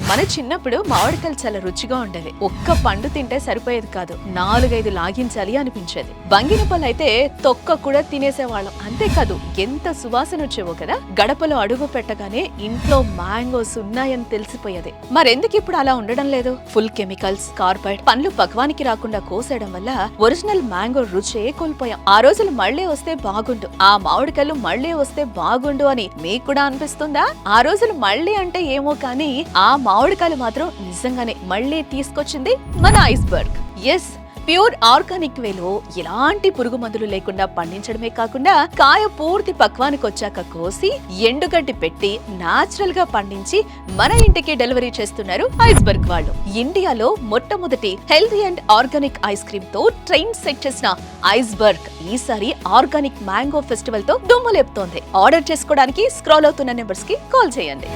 మన చిన్నప్పుడు మామిడికాయలు చాలా రుచిగా ఉండేవి. ఒక్క పండు తింటే సరిపోయేది కాదు, 4-5 లాగించాలి అనిపించేది. బంగినపల్లి అయితే తొక్క కూడా తినేసేవాళ్ళం. అంతేకాదు ఎంత సువాసన వచ్చేవో కదా. గడపలో అడుగు పెట్టగానే ఇంట్లో మ్యాంగోస్ ఉన్నాయని తెలిసిపోయేది. మరెందుకు ఇప్పుడు అలా ఉండడం లేదు? ఫుల్ కెమికల్స్, కార్బైడ్, పండ్లు పక్వానికి రాకుండా కోసేయడం వల్ల ఒరిజినల్ మ్యాంగో రుచే కోల్పోయాం. ఆ రోజులు మళ్లీ వస్తే బాగుండు, ఆ మామిడికాయలు మళ్లీ వస్తే బాగుండు అని మీకు కూడా అనిపిస్తుందా? ఆ రోజులు మళ్లీ అంటే ఏమో కానీ ఆ మామిడికాయలు మాత్రం నిజంగానే మళ్లీ తీసుకొచ్చింది మన ఐస్బర్గ్. ఎస్, ప్యూర్ ఆర్గానిక్ వేలో ఎలాంటి పురుగు మందులు లేకుండా పండించడమే కాకుండా కాయ పూర్తి పక్వానికి వచ్చాక కోసి ఎండుగడ్డి పెట్టి నాచురల్ గా పండించి మన ఇంటికి డెలివరీ చేస్తున్నారు ఐస్బర్గ్ వాళ్ళు. ఇండియాలో మొట్టమొదటి healthy and organic ice cream తో ట్రెండ్ సెట్ చేసిన ఐస్బర్గ్ ఈసారి ఆర్గానిక్ మ్యాంగో ఫెస్టివల్ తో దుమ్ము లేపుతోంది. ఆర్డర్ చేసుకోవడానికి స్క్రాల్ అవుతున్న నెంబర్స్ కి కాల్ చేయండి.